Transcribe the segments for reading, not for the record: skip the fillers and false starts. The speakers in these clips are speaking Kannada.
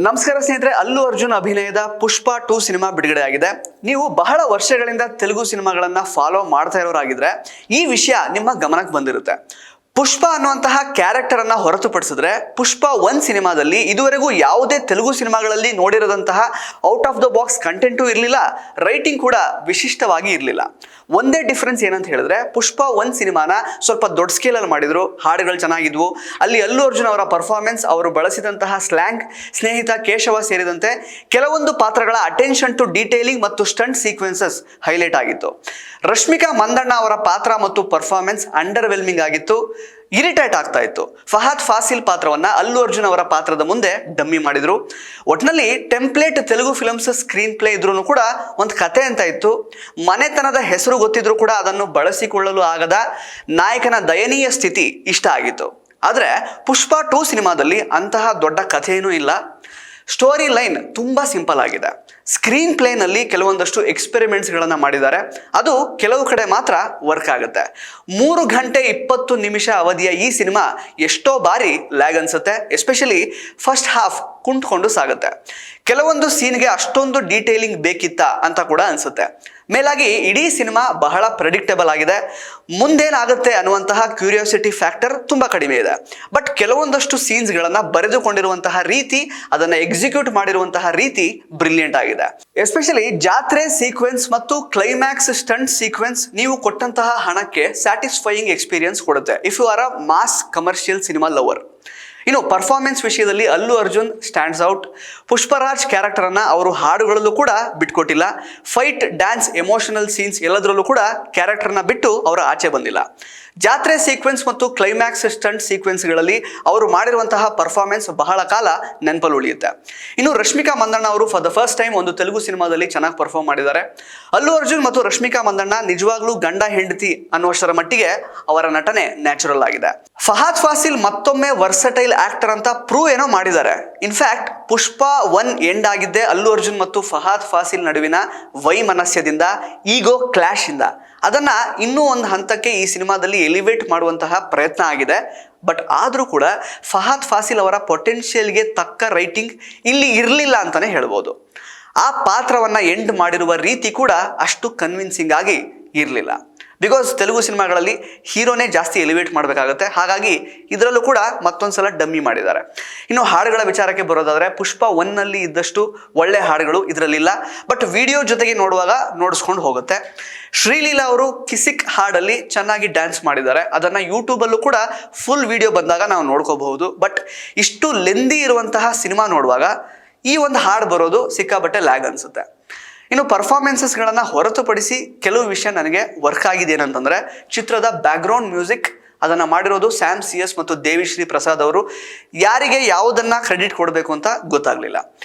ನಮಸ್ಕಾರ ಸ್ನೇಹಿತರೆ, ಅಲ್ಲು ಅರ್ಜುನ್ ಅಭಿನಯದ ಪುಷ್ಪ 2 ಸಿನಿಮಾ ಬಿಡುಗಡೆ ಆಗಿದೆ. ನೀವು ಬಹಳ ವರ್ಷಗಳಿಂದ ತೆಲುಗು ಸಿನಿಮಾಗಳನ್ನ ಫಾಲೋ ಮಾಡ್ತಾ ಇರೋರಾಗಿದ್ರೆ ಈ ವಿಷಯ ನಿಮ್ಮ ಗಮನಕ್ಕೆ ಬಂದಿರುತ್ತೆ. ಪುಷ್ಪ ಅನ್ನುವಂತಹ ಕ್ಯಾರೆಕ್ಟರ್ ಅನ್ನ ಹೊರತುಪಡಿಸಿದ್ರೆ ಪುಷ್ಪ 1 ಸಿನಿಮಾದಲ್ಲಿ ಇದುವರೆಗೂ ಯಾವುದೇ ತೆಲುಗು ಸಿನಿಮಾಗಳಲ್ಲಿ ನೋಡಿರದಂತಹ out of the box content ಇರಲಿಲ್ಲ, ರೈಟಿಂಗ್ ಕೂಡ ವಿಶಿಷ್ಟವಾಗಿ ಇರಲಿಲ್ಲ. ಒಂದೇ ಡಿಫ್ರೆನ್ಸ್ ಏನಂತ ಹೇಳಿದ್ರೆ ಪುಷ್ಪ 1 ಸಿನಿಮಾನ ಸ್ವಲ್ಪ ದೊಡ್ಡ ಸ್ಕೇಲಲ್ಲಿ ಮಾಡಿದ್ರು, ಹಾಡುಗಳು ಚೆನ್ನಾಗಿದ್ವು. ಅಲ್ಲಿ ಅಲ್ಲು ಅರ್ಜುನ್ ಅವರ ಪರ್ಫಾರ್ಮೆನ್ಸ್, ಅವರು ಬಳಸಿದಂತಹ ಸ್ಲ್ಯಾಂಗ್, ಸ್ನೇಹಿತ ಕೇಶವ ಸೇರಿದಂತೆ ಕೆಲವೊಂದು ಪಾತ್ರಗಳ ಅಟೆನ್ಷನ್ ಟು ಡೀಟೇಲಿಂಗ್ ಮತ್ತು ಸ್ಟಂಟ್ ಸೀಕ್ವೆನ್ಸಸ್ ಹೈಲೈಟ್ ಆಗಿತ್ತು. ರಶ್ಮಿಕಾ ಮಂದಣ್ಣ ಅವರ ಪಾತ್ರ ಮತ್ತು ಪರ್ಫಾರ್ಮೆನ್ಸ್ ಅಂಡರ್ವೆಲ್ಮಿಂಗ್ ಆಗಿತ್ತು, ಇರಿಟೇಟ್ ಆಗ್ತಾ ಇತ್ತು. ಫಹದ್ ಫಾಸಿಲ್ ಪಾತ್ರವನ್ನ ಅಲ್ಲು ಅರ್ಜುನ್ ಅವರ ಪಾತ್ರದ ಮುಂದೆ ಡಮ್ಮಿ ಮಾಡಿದ್ರು. ಒಟ್ಟಿನಲ್ಲಿ template Telugu films screen play ಇದ್ರೂ ಕೂಡ ಒಂದು ಕತೆ ಅಂತ ಇತ್ತು. ಮನೆತನದ ಹೆಸರು ಗೊತ್ತಿದ್ರು ಕೂಡ ಅದನ್ನು ಬಳಸಿಕೊಳ್ಳಲು ಆಗದ ನಾಯಕನ ದಯನೀಯ ಸ್ಥಿತಿ ಇಷ್ಟ ಆಗಿತ್ತು. ಆದರೆ ಪುಷ್ಪ 2 ಸಿನಿಮಾದಲ್ಲಿ ಅಂತಹ ದೊಡ್ಡ ಕಥೆಯೂ ಇಲ್ಲ. ಸ್ಟೋರಿ ಲೈನ್ ತುಂಬ ಸಿಂಪಲ್ ಆಗಿದೆ. ಸ್ಕ್ರೀನ್ ಪ್ಲೇನಲ್ಲಿ ಕೆಲವೊಂದಷ್ಟು ಎಕ್ಸ್ಪೆರಿಮೆಂಟ್ಸ್ಗಳನ್ನು ಮಾಡಿದ್ದಾರೆ, ಅದು ಕೆಲವು ಕಡೆ ಮಾತ್ರ ವರ್ಕ್ ಆಗುತ್ತೆ. 3 ಗಂಟೆ 20 ನಿಮಿಷ ಅವಧಿಯ ಈ ಸಿನಿಮಾ ಎಷ್ಟೋ ಬಾರಿ ಲ್ಯಾಗ್ ಅನ್ಸುತ್ತೆ. ಎಸ್ಪೆಷಲಿ ಫಸ್ಟ್ ಹಾಫ್ ಕುಂಟ್ಕೊಂಡು ಸಾಗುತ್ತೆ. ಕೆಲವೊಂದು ಸೀನ್ಗೆ ಅಷ್ಟೊಂದು ಡೀಟೇಲಿಂಗ್ ಬೇಕಿತ್ತ ಅಂತ ಕೂಡ ಅನ್ಸುತ್ತೆ. ಮೇಲಾಗಿ ಇಡೀ ಸಿನಿಮಾ ಬಹಳ ಪ್ರೆಡಿಕ್ಟಬಲ್ ಆಗಿದೆ. ಮುಂದೇನಾಗುತ್ತೆ ಅನ್ನುವಂತಹ ಕ್ಯೂರಿಯಾಸಿಟಿ ಫ್ಯಾಕ್ಟರ್ ತುಂಬ ಕಡಿಮೆ ಇದೆ. ಬಟ್ ಕೆಲವೊಂದಷ್ಟು ಸೀನ್ಸ್ಗಳನ್ನು ಬರೆದುಕೊಂಡಿರುವಂತಹ ರೀತಿ, ಅದನ್ನು ಎಕ್ಸಿಕ್ಯೂಟ್ ಮಾಡಿರುವಂತಹ ರೀತಿ ಬ್ರಿಲಿಯಂಟ್ ಆಗಿದೆ. ಎಸ್ಪೆಷಲಿ ಜಾತ್ರೆ ಸೀಕ್ವೆನ್ಸ್ ಮತ್ತು ಕ್ಲೈಮ್ಯಾಕ್ಸ್ ಸ್ಟಂಟ್ ಸೀಕ್ವೆನ್ಸ್ ನೀವು ಕೊಟ್ಟಂತಹ ಹಣಕ್ಕೆ ಸ್ಯಾಟಿಸ್ಫೈಯಿಂಗ್ ಎಕ್ಸ್ಪೀರಿಯನ್ಸ್ ಕೊಡುತ್ತೆ if you are a mass commercial cinema lover. ಇನ್ನು ಪರ್ಫಾರ್ಮೆನ್ಸ್ ವಿಷಯದಲ್ಲಿ ಅಲ್ಲು ಅರ್ಜುನ್ ಸ್ಟ್ಯಾಂಡ್ಸ್ ಔಟ್. ಪುಷ್ಪರಾಜ್ ಕ್ಯಾರೆಕ್ಟರನ್ನು ಅವರು ಹಾಡುಗಳಲ್ಲೂ ಕೂಡ ಬಿಟ್ಕೊಟ್ಟಿಲ್ಲ. ಫೈಟ್, ಡ್ಯಾನ್ಸ್, ಎಮೋಷನಲ್ ಸೀನ್ಸ್ ಎಲ್ಲದರಲ್ಲೂ ಕೂಡ ಕ್ಯಾರೆಕ್ಟರ್ನ ಬಿಟ್ಟು ಅವರು ಆಚೆ ಬಂದಿಲ್ಲ. ಜಾತ್ರೆ ಸೀಕ್ವೆನ್ಸ್ ಮತ್ತು ಕ್ಲೈಮ್ಯಾಕ್ಸ್ ಸ್ಟಂಟ್ ಸೀಕ್ವೆನ್ಸ್ಗಳಲ್ಲಿ ಅವರು ಮಾಡಿರುವಂತಹ ಪರ್ಫಾರ್ಮೆನ್ಸ್ ಬಹಳ ಕಾಲ ನೆನಪಲ್ಲಿ ಉಳಿಯುತ್ತೆ. ಇನ್ನು ರಶ್ಮಿಕಾ ಮಂದಣ್ಣ ಅವರು ಫಾರ್ ದ ಫಸ್ಟ್ ಟೈಮ್ ಒಂದು ತೆಲುಗು ಸಿನಿಮಾದಲ್ಲಿ ಚೆನ್ನಾಗಿ ಪರ್ಫಾರ್ಮ್ ಮಾಡಿದ್ದಾರೆ. ಅಲ್ಲು ಅರ್ಜುನ್ ಮತ್ತು ರಶ್ಮಿಕಾ ಮಂದಣ್ಣ ನಿಜವಾಗ್ಲೂ ಗಂಡ ಹೆಂಡತಿ ಅನ್ನುವಷ್ಟರ ಮಟ್ಟಿಗೆ ಅವರ ನಟನೆ ನ್ಯಾಚುರಲ್ ಆಗಿದೆ. ಫಹದ್ ಫಾಸಿಲ್ ಮತ್ತೊಮ್ಮೆ ವರ್ಸಟೈಲ್ ಆಕ್ಟರ್ ಅಂತ ಪ್ರೂವ್ ಏನೋ ಮಾಡಿದ್ದಾರೆ. ಇನ್ಫ್ಯಾಕ್ಟ್ ಪುಷ್ಪ 1 ಎಂಡ್ ಆಗಿದ್ದೆ ಅಲ್ಲು ಅರ್ಜುನ್ ಮತ್ತು ಫಹದ್ ಫಾಸಿಲ್ ನಡುವಿನ ವೈಮನಸ್ಯದಿಂದ, ಈಗೋ ಕ್ಲಾಶ್ ಇಂದ. ಅದನ್ನ ಇನ್ನೂ ಒಂದು ಹಂತಕ್ಕೆ ಈ ಸಿನಿಮಾದಲ್ಲಿ ಎಲಿವೇಟ್ ಮಾಡುವಂತಹ ಪ್ರಯತ್ನ ಆಗಿದೆ. ಬಟ್ ಆದರೂ ಕೂಡ ಫಹದ್ ಫಾಸಿಲ್ ಅವರ ಪೊಟೆನ್ಷಿಯಲ್ಗೆ ತಕ್ಕ ರೈಟಿಂಗ್ ಇಲ್ಲಿ ಇರಲಿಲ್ಲ ಅಂತಾನೆ ಹೇಳ್ಬೋದು. ಆ ಪಾತ್ರವನ್ನ ಎಂಡ್ ಮಾಡಿರುವ ರೀತಿ ಕೂಡ ಅಷ್ಟು ಕನ್ವಿನ್ಸಿಂಗ್ ಆಗಿ ಇರಲಿಲ್ಲ. ಬಿಕಾಸ್ ತೆಲುಗು ಸಿನಿಮಾಗಳಲ್ಲಿ ಹೀರೋನೇ ಜಾಸ್ತಿ ಎಲಿವೇಟ್ ಮಾಡಬೇಕಾಗುತ್ತೆ, ಹಾಗಾಗಿ ಇದರಲ್ಲೂ ಕೂಡ ಮತ್ತೊಂದ್ಸಲ ಡಮ್ಮಿ ಮಾಡಿದ್ದಾರೆ. ಇನ್ನು ಹಾಡುಗಳ ವಿಚಾರಕ್ಕೆ ಬರೋದಾದರೆ ಪುಷ್ಪ 1ನಲ್ಲಿ ಇದ್ದಷ್ಟು ಒಳ್ಳೆ ಹಾಡುಗಳು ಇದರಲ್ಲಿಲ್ಲ. ಬಟ್ ವಿಡಿಯೋ ಜೊತೆಗೆ ನೋಡುವಾಗ ನೋಡಿಸ್ಕೊಂಡು ಹೋಗುತ್ತೆ. ಶ್ರೀಲೀಲಾ ಅವರು ಕಿಸಿಕ್ ಹಾಡಲ್ಲಿ ಚೆನ್ನಾಗಿ ಡ್ಯಾನ್ಸ್ ಮಾಡಿದ್ದಾರೆ. ಅದನ್ನು ಯೂಟ್ಯೂಬಲ್ಲೂ ಕೂಡ ಫುಲ್ ವಿಡಿಯೋ ಬಂದಾಗ ನಾವು ನೋಡ್ಕೋಬಹುದು. ಬಟ್ ಇಷ್ಟು ಲೆಂದಿ ಇರುವಂತಹ ಸಿನಿಮಾ ನೋಡುವಾಗ ಈ ಒಂದು ಹಾಡು ಬರೋದು ಸಿಕ್ಕಾಬಟ್ಟೆ ಲ್ಯಾಗ್ ಅನಿಸುತ್ತೆ. ಇನ್ನು ಪರ್ಫಾರ್ಮೆನ್ಸಸ್ಗಳನ್ನು ಹೊರತುಪಡಿಸಿ ಕೆಲವು ವಿಷಯ ನನಗೆ ವರ್ಕ್ ಆಗಿದೆ ಏನಂತಂದರೆ ಚಿತ್ರದ ಬ್ಯಾಕ್ಗ್ರೌಂಡ್ ಮ್ಯೂಸಿಕ್, ಅದನ್ನು ಮಾಡಿರೋದು ಸ್ಯಾಮ್ CS ಮತ್ತು ದೇವಿಶ್ರೀ ಪ್ರಸಾದ್ ಅವರು. ಯಾರಿಗೆ ಯಾವುದನ್ನು ಕ್ರೆಡಿಟ್ ಕೊಡಬೇಕು ಅಂತ ಗೊತ್ತಾಗಲಿಲ್ಲ.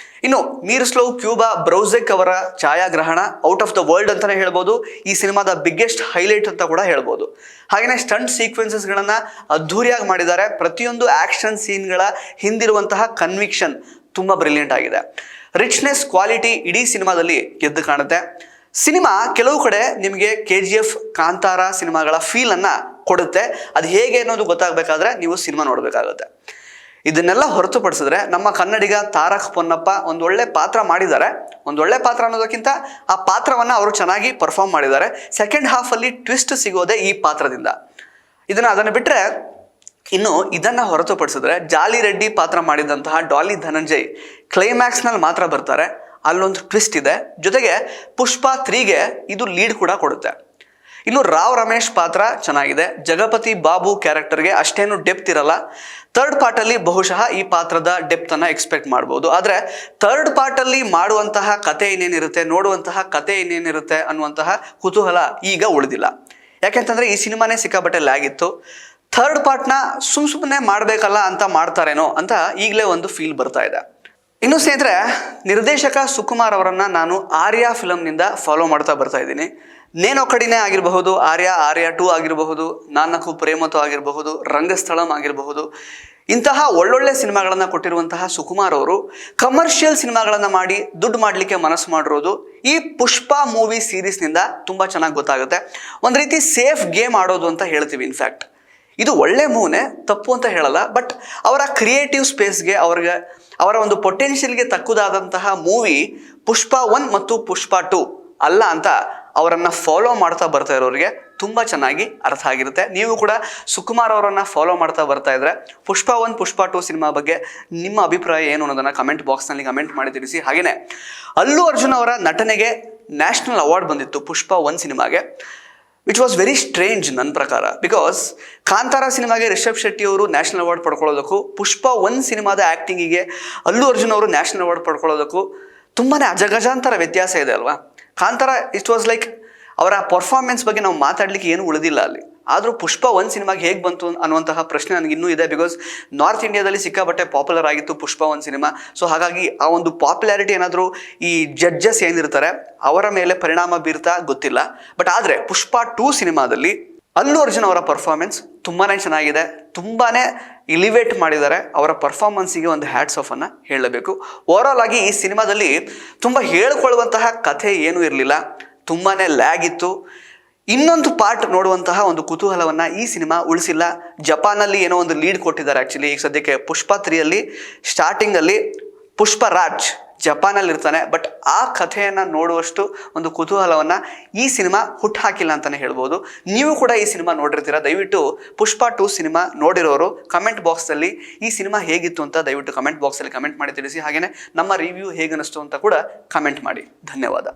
ಇನ್ನು ಮೀರ್ಸ್ಲೋವ್ ಕ್ಯೂಬಾ ಬ್ರೌಸೆಕ್ ಅವರ ಛಾಯಾಗ್ರಹಣ ಔಟ್ ಆಫ್ ದ ವರ್ಲ್ಡ್ ಅಂತಲೇ ಹೇಳ್ಬೋದು. ಈ ಸಿನಿಮಾದ ಬಿಗ್ಗೆಸ್ಟ್ ಹೈಲೈಟ್ ಅಂತ ಕೂಡ ಹೇಳ್ಬೋದು. ಹಾಗೆಯೇ ಸ್ಟಂಟ್ ಸೀಕ್ವೆನ್ಸಸ್ಗಳನ್ನು ಅದ್ಧೂರಿಯಾಗಿ ಮಾಡಿದ್ದಾರೆ. ಪ್ರತಿಯೊಂದು ಆ್ಯಕ್ಷನ್ ಸೀನ್ಗಳ ಹಿಂದಿರುವಂತಹ ಕನ್ವಿಕ್ಷನ್ ತುಂಬ ಬ್ರಿಲಿಯಂಟ್ ಆಗಿದೆ. ರಿಚ್ನೆಸ್, ಕ್ವಾಲಿಟಿ ಇಡೀ ಸಿನಿಮಾದಲ್ಲಿ ಎದ್ದು ಕಾಣುತ್ತೆ. ಸಿನಿಮಾ ಕೆಲವು ಕಡೆ ನಿಮಗೆ KGF, ಕಾಂತಾರ ಸಿನಿಮಾಗಳ ಫೀಲನ್ನು ಕೊಡುತ್ತೆ. ಅದು ಹೇಗೆ ಅನ್ನೋದು ಗೊತ್ತಾಗಬೇಕಾದ್ರೆ ನೀವು ಸಿನಿಮಾ ನೋಡಬೇಕಾಗುತ್ತೆ. ಇದನ್ನೆಲ್ಲ ಹೊರತುಪಡಿಸಿದ್ರೆ ನಮ್ಮ ಕನ್ನಡಿಗ ತಾರಕ್ ಪೊನ್ನಪ್ಪ ಒಂದು ಒಳ್ಳೆ ಪಾತ್ರ ಮಾಡಿದ್ದಾರೆ. ಒಂದು ಒಳ್ಳೆ ಪಾತ್ರ ಅನ್ನೋದಕ್ಕಿಂತ ಆ ಪಾತ್ರವನ್ನು ಅವರು ಚೆನ್ನಾಗಿ ಪರ್ಫಾರ್ಮ್ ಮಾಡಿದ್ದಾರೆ. ಸೆಕೆಂಡ್ ಹಾಫಲ್ಲಿ ಟ್ವಿಸ್ಟ್ ಸಿಗೋದೆ ಈ ಪಾತ್ರದಿಂದ. ಅದನ್ನು ಬಿಟ್ಟರೆ ಇನ್ನು ಇದನ್ನು ಹೊರತುಪಡಿಸಿದ್ರೆ ಜಾಲಿ ರೆಡ್ಡಿ ಪಾತ್ರ ಮಾಡಿದಂತಹ ಡಾಲಿ ಧನಂಜಯ್ ಕ್ಲೈಮ್ಯಾಕ್ಸ್ನಲ್ಲಿ ಮಾತ್ರ ಬರ್ತಾರೆ. ಅಲ್ಲೊಂದು ಟ್ವಿಸ್ಟ್ ಇದೆ. ಜೊತೆಗೆ ಪುಷ್ಪ 3ಗೆ ಇದು ಲೀಡ್ ಕೂಡ ಕೊಡುತ್ತೆ. ಇನ್ನು ರಾವ್ ರಮೇಶ್ ಪಾತ್ರ ಚೆನ್ನಾಗಿದೆ. ಜಗಪತಿ ಬಾಬು ಕ್ಯಾರೆಕ್ಟರ್ಗೆ ಅಷ್ಟೇನು ಡೆಪ್ತ್ ಇರಲ್ಲ. ಥರ್ಡ್ ಪಾರ್ಟಲ್ಲಿ ಬಹುಶಃ ಈ ಪಾತ್ರದ ಡೆಪ್ತನ್ನು ಎಕ್ಸ್ಪೆಕ್ಟ್ ಮಾಡ್ಬೋದು. ಆದರೆ ಥರ್ಡ್ ಪಾರ್ಟಲ್ಲಿ ಮಾಡುವಂತಹ ಕತೆ ಇನ್ನೇನಿರುತ್ತೆ, ನೋಡುವಂತಹ ಕತೆ ಇನ್ನೇನಿರುತ್ತೆ ಅನ್ನುವಂತಹ ಕುತೂಹಲ ಈಗ ಉಳಿದಿಲ್ಲ. ಯಾಕೆಂತಂದರೆ ಈ ಸಿನಿಮಾನೇ ಸಿಕ್ಕಾಬಟ್ಟೆ ಲ್ಯಾಗ್ ಇತ್ತು. ಥರ್ಡ್ ಪಾರ್ಟ್ನ ಸುಮ್ಮನೆ ಮಾಡಬೇಕಲ್ಲ ಅಂತ ಮಾಡ್ತಾರೇನೋ ಅಂತ ಈಗಲೇ ಒಂದು ಫೀಲ್ ಬರ್ತಾ ಇದೆ. ಇನ್ನು ಸ್ನೇಹಿತರೆ, ನಿರ್ದೇಶಕ ಸುಕುಮಾರ್ ಅವರನ್ನು ನಾನು ಆರ್ಯ ಫಿಲಮ್ನಿಂದ ಫಾಲೋ ಮಾಡ್ತಾ ಬರ್ತಾ ಇದ್ದೀನಿ. ನೇನೋ ಕಡಿನೆ ಆಗಿರಬಹುದು, ಆರ್ಯ 2 ಆಗಿರಬಹುದು, ನಾನಕು ಪ್ರೇಮತೋ ಆಗಿರಬಹುದು, ರಂಗಸ್ಥಳಂ ಆಗಿರಬಹುದು. ಇಂತಹ ಒಳ್ಳೊಳ್ಳೆ ಸಿನಿಮಾಗಳನ್ನು ಕೊಟ್ಟಿರುವಂತಹ ಸುಕುಮಾರ್ ಅವರು ಕಮರ್ಷಿಯಲ್ ಸಿನಿಮಾಗಳನ್ನು ಮಾಡಿ ದುಡ್ಡು ಮಾಡಲಿಕ್ಕೆ ಮನಸ್ಸು ಮಾಡಿರೋದು ಈ ಪುಷ್ಪ ಮೂವಿ ಸೀರೀಸ್ನಿಂದ ತುಂಬ ಚೆನ್ನಾಗಿ ಗೊತ್ತಾಗುತ್ತೆ. ಒಂದು ರೀತಿ ಸೇಫ್ ಗೇಮ್ ಆಡೋದು ಅಂತ ಹೇಳ್ತೀವಿ. ಇನ್ಫ್ಯಾಕ್ಟ್ ಇದು ಒಳ್ಳೆ ಮೂವ್ನೆ, ತಪ್ಪು ಅಂತ ಹೇಳಲ್ಲ. ಬಟ್ ಅವರ ಕ್ರಿಯೇಟಿವ್ ಸ್ಪೇಸ್ಗೆ, ಅವ್ರಿಗೆ ಅವರ ಒಂದು ಪೊಟೆನ್ಷಿಯಲ್ಗೆ ತಕ್ಕುದಾದಂತಹ ಮೂವಿ ಪುಷ್ಪ 1 ಮತ್ತು ಪುಷ್ಪ 2 ಅಲ್ಲ ಅಂತ ಅವರನ್ನು ಫಾಲೋ ಮಾಡ್ತಾ ಬರ್ತಾ ಇರೋರಿಗೆ ತುಂಬ ಚೆನ್ನಾಗಿ ಅರ್ಥ ಆಗಿರುತ್ತೆ. ನೀವು ಕೂಡ ಸುಕುಮಾರ್ ಅವರನ್ನು ಫಾಲೋ ಮಾಡ್ತಾ ಬರ್ತಾ ಇದ್ರೆ ಪುಷ್ಪ 1 ಪುಷ್ಪ 2 ಸಿನಿಮಾ ಬಗ್ಗೆ ನಿಮ್ಮ ಅಭಿಪ್ರಾಯ ಏನು ಅನ್ನೋದನ್ನು ಕಮೆಂಟ್ ಬಾಕ್ಸ್ನಲ್ಲಿ ಕಮೆಂಟ್ ಮಾಡಿ ತಿಳಿಸಿ. ಹಾಗೆಯೇ ಅಲ್ಲು ಅರ್ಜುನ್ ಅವರ ನಟನೆಗೆ ನ್ಯಾಷನಲ್ ಅವಾರ್ಡ್ ಬಂದಿತ್ತು ಪುಷ್ಪ 1 ಸಿನಿಮಾಗೆ, ವಿಚ್ ವಾಸ್ ವೆರಿ ಸ್ಟ್ರೇಂಜ್ ನನ್ನ ಪ್ರಕಾರ. ಬಿಕಾಸ್ ಕಾಂತಾರ ಸಿನಿಮಾಗೆ ರಿಷಬ್ ಶೆಟ್ಟಿ ಅವರು ನ್ಯಾಷನಲ್ ಅವಾರ್ಡ್ ಪಡ್ಕೊಳ್ಳೋದಕ್ಕೂ ಪುಷ್ಪ 1 ಸಿನಿಮಾದ ಆ್ಯಕ್ಟಿಂಗಿಗೆ ಅಲ್ಲು ಅರ್ಜುನ್ ಅವರು ನ್ಯಾಷನಲ್ ಅವಾರ್ಡ್ ಪಡ್ಕೊಳ್ಳೋದಕ್ಕೂ ತುಂಬಾ ಅಜಗಜಾಂತರ ವ್ಯತ್ಯಾಸ ಇದೆ ಅಲ್ವಾ. ಕಾಂತಾರ ಇಟ್ ವಾಸ್ ಲೈಕ್ ಅವರ ಪರ್ಫಾರ್ಮೆನ್ಸ್ ಬಗ್ಗೆ ನಾವು ಮಾತಾಡಲಿಕ್ಕೆ ಏನು ಉಳಿದಿಲ್ಲ ಅಲ್ಲಿ. ಆದರೂ ಪುಷ್ಪ 1 ಸಿನಿಮಾಗೆ ಹೇಗೆ ಬಂತು ಅನ್ನುವಂತಹ ಪ್ರಶ್ನೆ ನನಗೆ ಇನ್ನೂ ಇದೆ. ಬಿಕಾಸ್ ನಾರ್ತ್ ಇಂಡಿಯಾದಲ್ಲಿ ಸಿಕ್ಕಾಪಟ್ಟೆ ಪಾಪ್ಯುಲರ್ ಆಗಿತ್ತು ಪುಷ್ಪ 1 ಸಿನಿಮಾ. ಸೊ ಹಾಗಾಗಿ ಆ ಒಂದು ಪಾಪ್ಯುಲಾರಿಟಿ ಏನಾದರೂ ಈ ಜಡ್ಜಸ್ ಏನಿರ್ತಾರೆ ಅವರ ಮೇಲೆ ಪರಿಣಾಮ ಬೀರ್ತಾ ಗೊತ್ತಿಲ್ಲ. ಬಟ್ ಆದರೆ ಪುಷ್ಪ 2 ಸಿನಿಮಾದಲ್ಲಿ ಅಲ್ಲು ಅರ್ಜುನ್ ಅವರ ಪರ್ಫಾರ್ಮೆನ್ಸ್ ತುಂಬಾ ಚೆನ್ನಾಗಿದೆ, ತುಂಬಾ ಎಲಿವೇಟ್ ಮಾಡಿದ್ದಾರೆ. ಅವರ ಪರ್ಫಾರ್ಮೆನ್ಸಿಗೆ ಒಂದು ಹ್ಯಾಟ್ಸ್ ಆಫ್ ಅನ್ನು ಹೇಳಬೇಕು. ಓವರಾಲ್ ಆಗಿ ಈ ಸಿನಿಮಾದಲ್ಲಿ ತುಂಬ ಹೇಳ್ಕೊಳ್ಳುವಂತಹ ಕಥೆ ಏನೂ ಇರಲಿಲ್ಲ, ತುಂಬಾ ಲ್ಯಾಗ್ ಇತ್ತು. ಇನ್ನೊಂದು ಪಾರ್ಟ್ ನೋಡುವಂತಹ ಒಂದು ಕುತೂಹಲವನ್ನು ಈ ಸಿನಿಮಾ ಉಳಿಸಿಲ್ಲ. ಜಪಾನಲ್ಲಿ ಏನೋ ಒಂದು ಲೀಡ್ ಕೊಟ್ಟಿದ್ದಾರೆ ಆ್ಯಕ್ಚುಲಿ. ಈಗ ಸದ್ಯಕ್ಕೆ ಪುಷ್ಪ 3ಯಲ್ಲಿ ಸ್ಟಾರ್ಟಿಂಗಲ್ಲಿ ಪುಷ್ಪರಾಜ್ ಜಪಾನಲ್ಲಿ ಇರ್ತಾನೆ. ಬಟ್ ಆ ಕಥೆಯನ್ನು ನೋಡುವಷ್ಟು ಒಂದು ಕುತೂಹಲವನ್ನು ಈ ಸಿನಿಮಾ ಹುಟ್ಟುಹಾಕಿಲ್ಲ ಅಂತಲೇ ಹೇಳ್ಬೋದು. ನೀವು ಕೂಡ ಈ ಸಿನಿಮಾ ನೋಡಿರ್ತೀರ. ದಯವಿಟ್ಟು ಪುಷ್ಪ 2 ಸಿನಿಮಾ ನೋಡಿರೋರು ಕಮೆಂಟ್ ಬಾಕ್ಸಲ್ಲಿ ಈ ಸಿನಿಮಾ ಹೇಗಿತ್ತು ಅಂತ ದಯವಿಟ್ಟು ಕಮೆಂಟ್ ಬಾಕ್ಸಲ್ಲಿ ಕಮೆಂಟ್ ಮಾಡಿ ತಿಳಿಸಿ. ಹಾಗೆಯೇ ನಮ್ಮ ರಿವ್ಯೂ ಹೇಗನ್ನಿಸ್ತು ಅಂತ ಕೂಡ ಕಮೆಂಟ್ ಮಾಡಿ. ಧನ್ಯವಾದ.